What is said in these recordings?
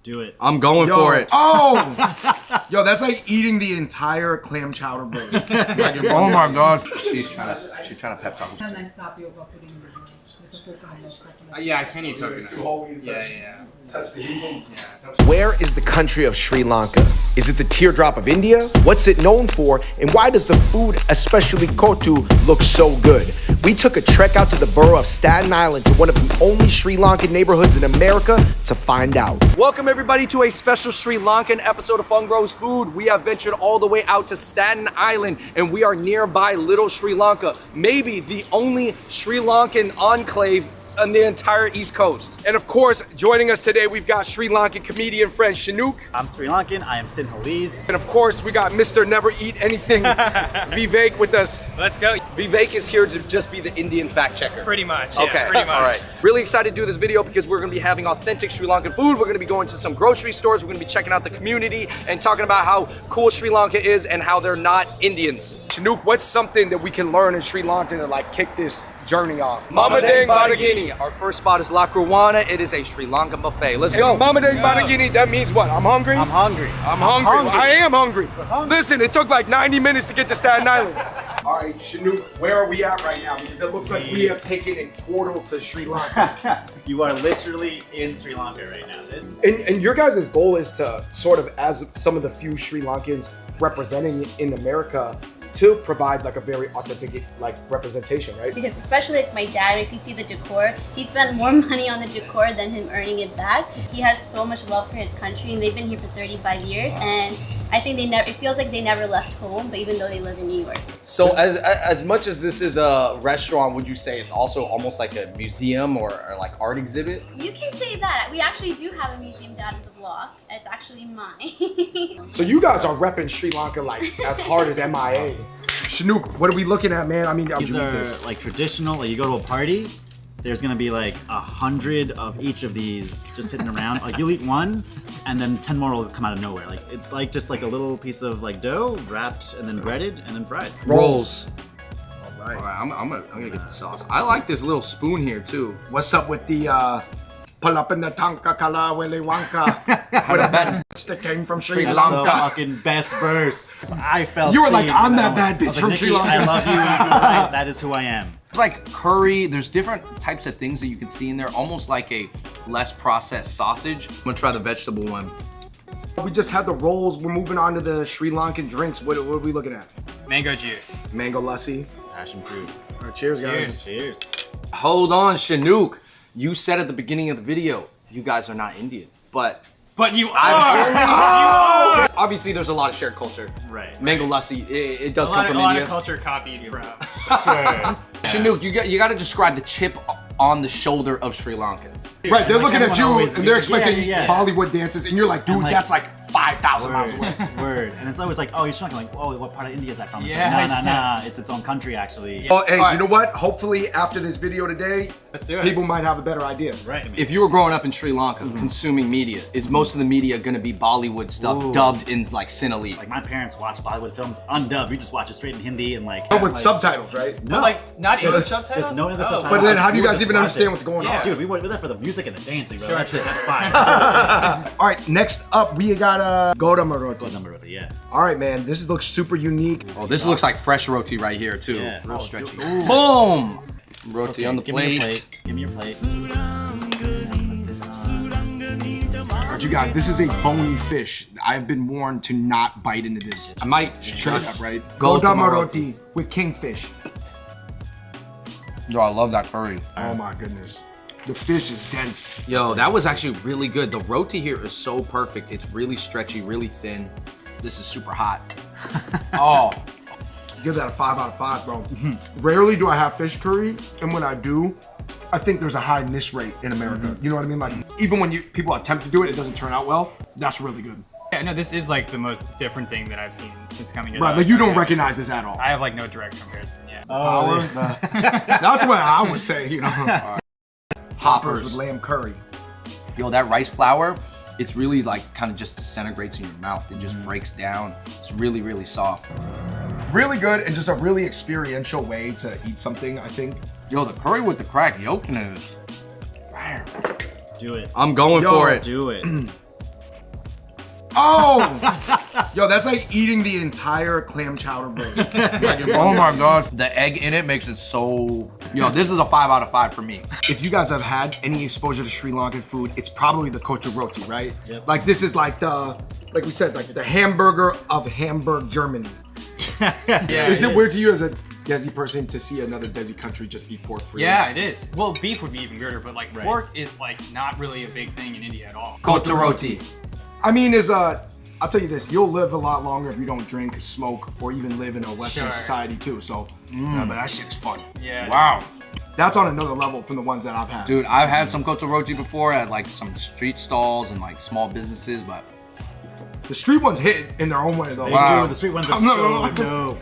Do it. I'm going for it. Oh! Yo, that's like eating the entire clam chowder bowl. Oh my god. She's trying to pep talk. Yeah, I can't eat coconut. Yeah. Where is the country of Sri Lanka? Is it the teardrop of India? What's it known for? And why does the food, especially kotu, look so good? We took a trek out to the borough of Staten Island to one of the only Sri Lankan neighborhoods in America to find out. Welcome everybody to a special Sri Lankan episode of Fun Grows Food. We have ventured all the way out to Staten Island and we are nearby Little Sri Lanka, maybe the only Sri Lankan enclave on the entire East Coast. And of course, joining us today, we've got Sri Lankan comedian friend Shanook. I'm Sri Lankan. I am Sinhalese. And of course, we got Mr. Never Eat Anything, Vivek with us. Let's go. Vivek is here to just be the Indian fact checker. Pretty much. Okay, Yeah, pretty much. All right. Really excited to do this video because we're gonna be having authentic Sri Lankan food. We're gonna be going to some grocery stores. We're gonna be checking out the community and talking about how cool Sri Lanka is and how they're not Indians. Shanook, what's something that we can learn in Sri Lanka to like kick this journey off? Mama Deng Badagini. Our first spot is La Cruana. It is a Sri Lankan buffet. Let's go. Mama Deng Badagini, that means what? I'm hungry? I'm hungry. I'm hungry. I am hungry. Listen, it took like 90 minutes to get to Staten Island. All right, Shanook, where are we at right now? Because it looks like we have taken a portal to Sri Lanka. You are literally in Sri Lanka right now. And your guys' goal is to sort of, as some of the few Sri Lankans representing in America, to provide like a very authentic like representation, right? Because especially like my dad, if you see the decor, he spent more money on the decor than him earning it back. He has so much love for his country and they've been here for 35 years and I think it feels like they never left home, but even though they live in New York. So as much as this is a restaurant, would you say it's also almost like a museum or like art exhibit? You can say that. We actually do have a museum down in the block. It's actually mine. So you guys are repping Sri Lanka like as hard as MIA. Shanook, what are we looking at, man? I mean, These are like traditional. Like you go to a party, there's gonna be like 100 of each of these just sitting around. Like you'll eat one, and then 10 more will come out of nowhere. Like it's like just like a little piece of like dough wrapped and then breaded and then fried. Rolls. All right. All right, I'm gonna get the sauce. I like this little spoon here too. What's up with the pull up in the tanka kala wele wanka? That came from Sri The Lanka. fucking best verse. I felt. You were like, seen. I'm that I bad bitch was from like, Sri Nikki, Lanka. I love you. You're right. That is who I am. It's like curry. There's different types of things that you can see in there, almost like a less processed sausage. I'm gonna try the vegetable one. We just had the rolls. We're moving on to the Sri Lankan drinks. What are we looking at? Mango juice. Mango lassi. Passion fruit. All right, cheers, guys. Cheers. Hold on, Shanook. You said at the beginning of the video, you guys are not Indian, but You are. obviously there's a lot of shared culture. Right. Mango lassi, it does A come lot from of India. culture copied from. Sure. Shanook, you got to describe the chip on the shoulder of Sri Lankans. Right, they're Like looking at everyone you always- and they're expecting yeah. Bollywood dances, and you're like, dude, And, like, that's like 5,000 miles away. Word. And it's always like, oh, you're shocking. Like, oh, what part of India is that from? It's Yeah. like, nah. It's its own country, actually. Well, hey, All right. you know what? Hopefully, after this video today, Let's do it. people might have a better idea. Right. I mean, If you were growing up in Sri Lanka consuming media, is most of the media going to be Bollywood stuff Ooh. dubbed in like Sinhalese? like my parents watch Bollywood films undubbed. We just watch it straight in Hindi and like. But with like, subtitles, right? No, Like, not even just, subtitles? Just no other Oh. subtitles. But then how do you We guys just even watch understand it. what's going Yeah. on? Dude, we're there for the music and the dancing, bro. Sure. That's it. That's fine. All right, next up, we got Goda Good number of it, yeah. All right, man, this looks super unique. Oh, this looks like fresh roti right here too. Yeah. Real Oh, stretchy. dude. Boom! Roti Okay, on the give me your plate. plate. Give me your plate. All right, you guys, this is a bony fish. I've been warned to not bite into this. I might Straight up, just right? go Goda to my roti. roti with kingfish. Yo, I love that curry. Oh my goodness. The fish is dense. Yo, that was actually really good. The roti here is so perfect. It's really stretchy, really thin. This is super hot. Oh, Give that a 5 out of 5, bro. Rarely do I have fish curry, and when I do, I think there's a high miss rate in America. You know what I mean? Like, even when people attempt to do it, it doesn't turn out well. That's really good. Yeah, no, this is like the most different thing that I've seen since coming here. Right, like you don't recognize this at all. I have like no direct comparison. Yeah. Oh, That's what I would say, you know. Hoppers hoppers. with lamb curry. Yo, that rice flour, it's really like kind of just disintegrates in your mouth. It just breaks down. It's really, really soft. Really good and just a really experiential way to eat something, I think. Yo, the curry with the cracked yolk in it is fire. do it. I'm going Yo, for it. Do it. Oh! Yo, that's like eating the entire clam chowder burger. Oh my god, the egg in it makes it so. Yo, this is a 5 out of 5 for me. If you guys have had any exposure to Sri Lankan food, it's probably the kocha roti, right? Yep. Like this is like like we said, like the hamburger of Hamburg, Germany. Yeah, Is it weird to you as a Desi person to see another Desi country just eat pork free? Yeah, it is. Well, beef would be even weirder, but like pork is like not really a big thing in India at all. Kocha roti. I mean, I'll tell you this, you'll live a lot longer if you don't drink, smoke, or even live in a Western Sure. society too, so, yeah, but that shit is fun. Yeah. Wow. That's on another level from the ones that I've had. Dude, I've had some kocha roti before at like some street stalls and like small businesses, but The street ones hit in their own way though. Wow. Dude, the street ones are I'm not- so dope.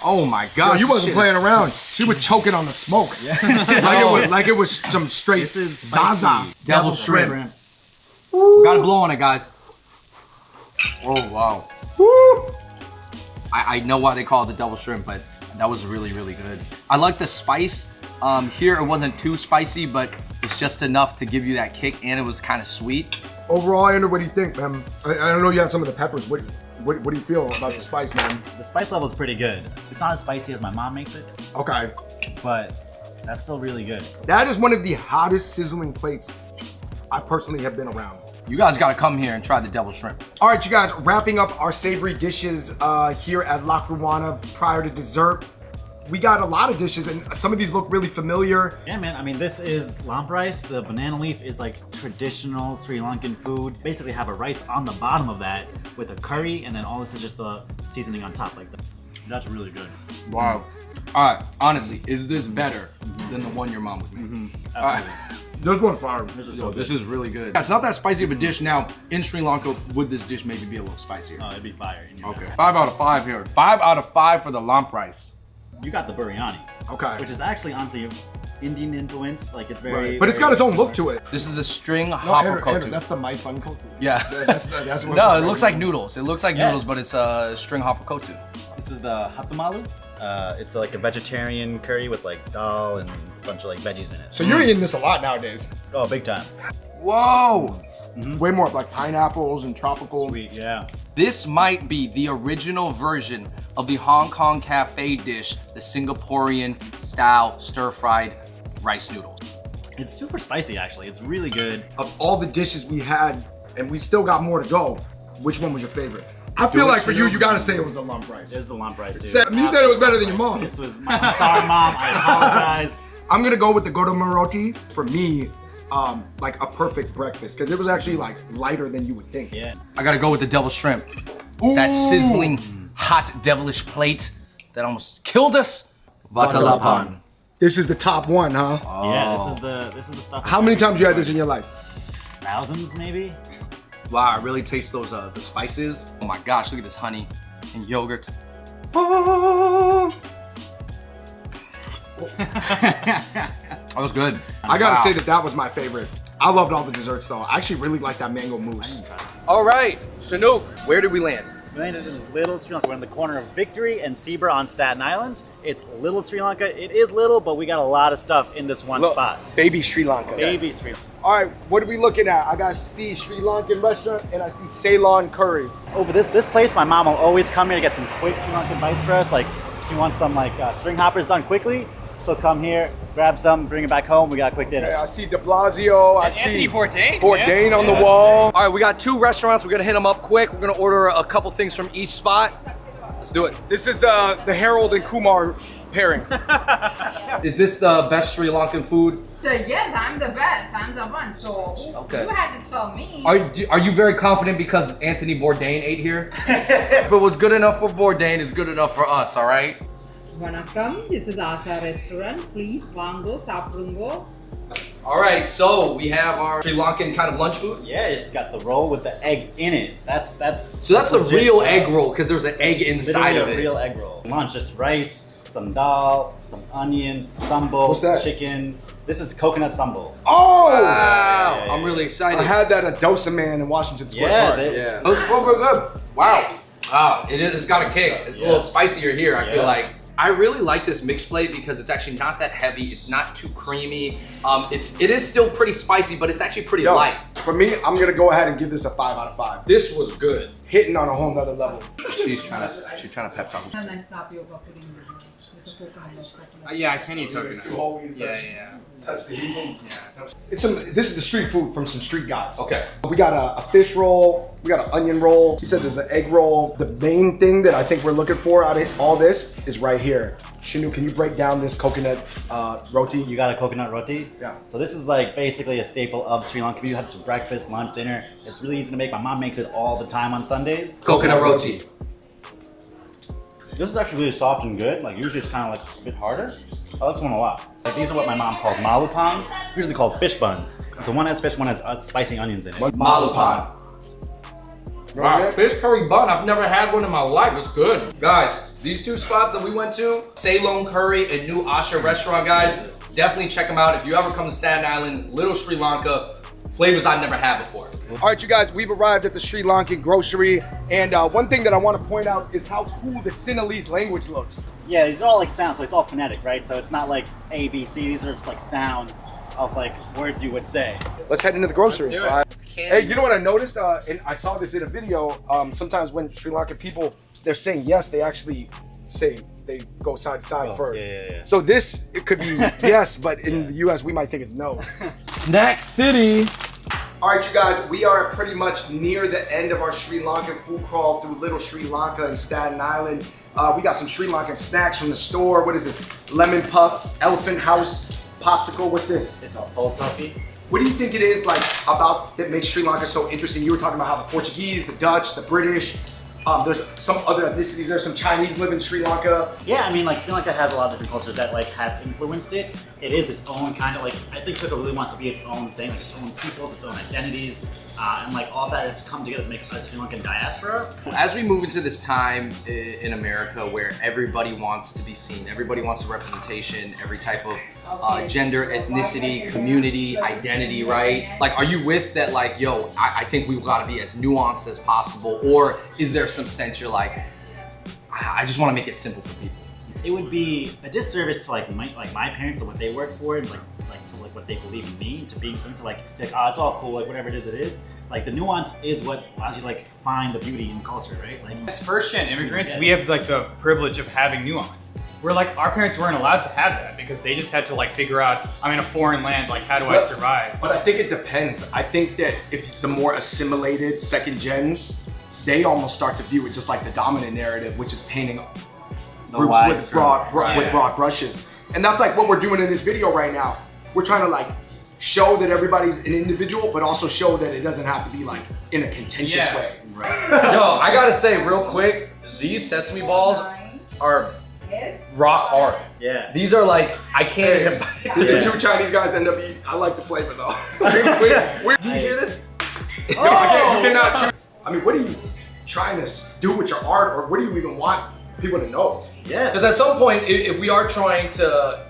oh my Yo, gosh. you this wasn't shit playing is- around. She was choking on the smoke. like it was some straight This is Zaza. spicy. Devil shrimp. Gotta blow on it, guys. Oh wow. I know why they call it the double shrimp, but that was really, really good. I like the spice. Here it wasn't too spicy, but it's just enough to give you that kick, and it was kind of sweet. Overall, Andrew, what do you think, man? I don't know you had some of the peppers. What do you feel about the spice, man? The spice level is pretty good. It's not as spicy as my mom makes it, Okay. but that's still really good. That is one of the hottest sizzling plates I personally have been around. You guys gotta come here and try the devil shrimp. All right, you guys, wrapping up our savory dishes here at La Cruana prior to dessert. We got a lot of dishes, and some of these look really familiar. Yeah, man. I mean, this is lamp rice. The banana leaf is like traditional Sri Lankan food. Basically, have a rice on the bottom of that with a curry, and then all this is just the seasoning on top, like that. That's really good. Wow. All right, honestly, is this better than the one your mom would make? All right. This one's fire. Yo, this is really good. It's not that spicy of a dish. Now, in Sri Lanka, would this dish maybe be a little spicier? Oh, it'd be fire. in your Okay. mouth. 5 out of 5 here. 5 out of 5 for the lamp rice. You got the biryani, Okay. which is actually honestly Indian influence. Like it's very, Right. But it's got its own look to it. This is a string No, hopper Andrew, that's the my fun kotu. Yeah. That's what No, it looks like noodles. It looks like Yeah. noodles, but it's a string hopper kotu. This is the hatamalu. It's like a vegetarian curry with like dal and a bunch of like veggies in it. So you're eating this a lot nowadays. Oh, big time. Whoa! Way more like pineapples and tropical. Sweet, yeah. This might be the original version of the Hong Kong cafe dish, the Singaporean style stir-fried rice noodles. It's super spicy actually. It's really good. Of all the dishes we had, and we still got more to go, which one was your favorite? I feel like for you, you gotta say it was the lump rice. This is the lamp rice, dude. You said it was better than your mom. This was. I'm sorry, mom. I apologize. I'm gonna go with the godama roti. For me, like a perfect breakfast, because it was actually like lighter than you would think. Yeah. I gotta go with the devil shrimp. Ooh. That sizzling, hot, devilish plate that almost killed us. Vatalapan. This is the top one, huh? Yeah. This is the stuff. How many times you had this in your life? Thousands, maybe. Wow, I really taste those the spices. Oh my gosh, look at this honey and yogurt. That was good. I gotta Wow. say that was my favorite. I loved all the desserts though. I actually really like that mango mousse. All right, Sanook, where did we land? We landed in Little Sri Lanka. We're in the corner of Victory and Zebra on Staten Island. It's Little Sri Lanka. It is little, but we got a lot of stuff in this one spot. Baby Sri Lanka. Baby Sri Lanka. All right, what are we looking at? I got see Sri Lankan restaurant and I see Ceylon curry. Over this place, my mom will always come here to get some quick Sri Lankan bites for us. Like she wants some like string hoppers done quickly. She'll come here, grab some, bring it back home. We got a quick dinner. I see De Blasio. I And see Anthony Bourdain. Bourdain Yeah. on the wall. All right, we got 2 restaurants. We're gonna hit them up quick. We're gonna order a couple things from each spot. Let's do it. This is the Harold and Kumar pairing. Is this the best Sri Lankan food? So yes, I'm the best. I'm the one. So Okay. you had to tell me. Are you very confident because Anthony Bourdain ate here? If it was good enough for Bourdain, it's good enough for us, all right? Vanakkam, this is Asha restaurant. Please, vango, saprungo. All right, so we have our Sri Lankan kind of lunch food. Yeah, it's got the roll with the egg in it. That's So that's the legit real stuff. egg roll because there's an egg inside Literally of a it. real egg roll. Lunch, just rice, some dal, some onion, sambal, What's that? chicken. This is coconut sambal. Oh! Wow, Yeah. I'm really excited. I had that at Dosa Man in Washington Square Yeah, Park. they- Yeah, those were good. Wow. Wow, it's got a kick. It's a little spicier here, I feel Yeah. like. I really like this mixed plate because it's actually not that heavy. It's not too creamy. It is still pretty spicy, but it's actually pretty light. For me, I'm gonna go ahead and give this a 5 out of 5. This was good. Hitting on a whole nother level. She's trying to pep talk. A nice tapioca pudding with the coconut milk. Yeah, I can't eat coconut. Yeah. Touch the heat. This is the street food from some street guys. Okay. We got a fish roll. We got an onion roll. He said there's an egg roll. The main thing that I think we're looking for out of all this is right here. Shinu, can you break down this coconut roti? You got a coconut roti? Yeah. So this is like basically a staple of Sri Lanka. You have some breakfast, lunch, dinner. It's really easy to make. My mom makes it all the time on Sundays. Coconut roti. This is actually really soft and good. Like usually it's kind of like a bit harder. I like this one a lot. Like these are what my mom calls malupang, usually called fish buns. So one has fish, one has spicy onions in it. Malupang. Wow, fish curry bun. I've never had one in my life. It's good. Guys, these two spots that we went to, Ceylon Curry and New Asha restaurant, guys, definitely check them out. If you ever come to Staten Island, Little Sri Lanka, flavors I've never had before. All right, you guys, we've arrived at the Sri Lankan grocery. And one thing that I want to point out is how cool the Sinhalese language looks. Yeah, these are all like sounds, so it's all phonetic, right? So it's not like A, B, C. These are just like sounds of like words you would say. Let's head into the grocery. Let's do it. Hey, you know what I noticed? And I saw this in a video. Sometimes when Sri Lankan people, they're saying yes, they actually say they go side to side first. Yeah. So this, it could be yes, but in the US, we might think it's no. Snack City. All right, you guys, we are pretty much near the end of our Sri Lankan food crawl through Little Sri Lanka and Staten Island. We got some Sri Lankan snacks from the store. What is this? Lemon puff, elephant house, popsicle. What's this? It's a pole toffee. What do you think it is like about that makes Sri Lanka so interesting? You were talking about how the Portuguese, the Dutch, the British, there's some other ethnicities. There's some Chinese live in Sri Lanka. Yeah, I mean, like Sri Lanka has a lot of different cultures that like have influenced it. It is its own kind of like, I think Sri Lanka really wants to be its own thing, like its own peoples, its own identities, and like all that has come together to make a Sri Lankan diaspora. As we move into this time in America where everybody wants to be seen, everybody wants a representation, every type of gender, ethnicity, community, identity, right? Like, are you with that, like, yo, I think we've got to be as nuanced as possible? Or is there some sense you're like, I just want to make it simple for people? It would be a disservice to like my parents and what they work for, and so what they believe in me, to being to like oh, it's all cool, like whatever it is. Like the nuance is what allows you to like find the beauty in culture, right? Like As first-gen immigrants, we have like the privilege of having nuance. We're like, our parents weren't allowed to have that because they just had to like figure out, I'm in a foreign land, like how do I survive? But I think it depends. I think that if the more assimilated second gens, they almost start to view it just like the dominant narrative, which is painting groups with broad brushes. And that's like what we're doing in this video right now. We're trying to like show that everybody's an individual, but also show that it doesn't have to be like in a contentious way. right. Yo, I gotta say real quick, these sesame balls are rock hard. Yeah. These are like, I can't even bite Did them. the two Chinese guys end up eating? I like the flavor though. Do you hear this? You cannot choose. I mean, what are you trying to do with your art, or what do you even want people to know? Yeah. Because at some point, if we are trying to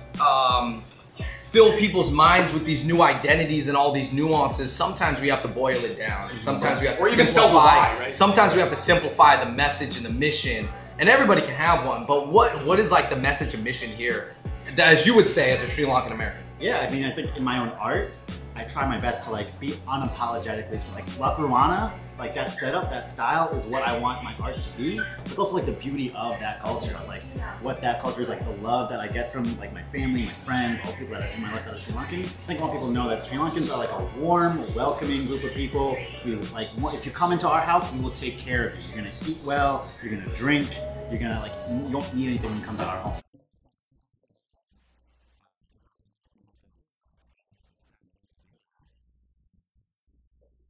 fill people's minds with these new identities and all these nuances, sometimes we have to boil it down. And sometimes we have to Or even simplify. simplify, right? Sometimes we have to simplify the message and the mission. And everybody can have one, but what is like the message and mission here, as you would say as a Sri Lankan American? Yeah, I mean, I think in my own art, I try my best to like be unapologetically like Lapuana, like that setup, that style is what I want my art to be. It's also like the beauty of that culture, like what that culture is, like the love that I get from like my family, my friends, all the people that are in my life that are Sri Lankan. I think I want people to know that Sri Lankans are like a warm, welcoming group of people. We like, if you come into our house, we will take care of you. You're gonna eat well, you're gonna drink, you're gonna like, you don't need anything when you come to our home.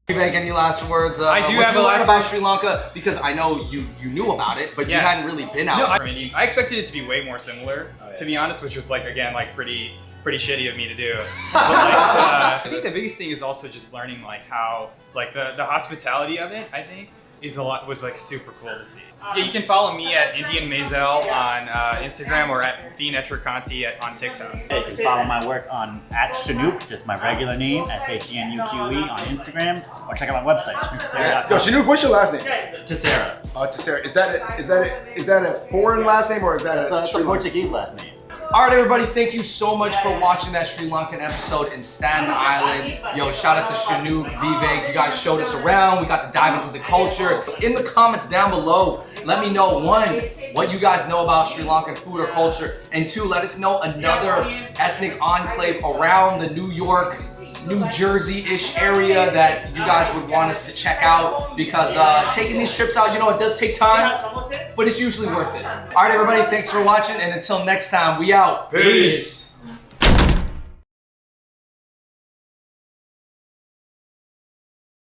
Make any last words? I do what have you a learned last about word. Sri Lanka, because I know you knew about it, but you Yes. hadn't really been out. No, I expected it to be way more similar, to be honest, which was like, again, like pretty shitty of me to do. But like, I think the biggest thing is also just learning like how, like the hospitality of it, I think, was like super cool to see. Yeah, you can follow me at Indian Mazel on Instagram or at Vinetrakanti on TikTok. You can follow my work on @Shanook, just my regular name, SHENUQE on Instagram, or check out my website, ShanookTessera.com. Yo, Shanook, what's your last name? Tessera. Tessera. Is that a foreign last name or is that It's a Portuguese last name. All right, everybody, thank you so much for watching that Sri Lankan episode in Staten Island. Yo, shout out to Shanook, Vivek. You guys showed us around. We got to dive into the culture. In the comments down below, let me know, one, what you guys know about Sri Lankan food or culture, and two, let us know another ethnic enclave around the New York, New Jersey-ish area that you guys would want us to check out, because taking these trips out, you know, it does take time, but it's usually worth it. All right, everybody, thanks for watching, and until next time, we out. Peace.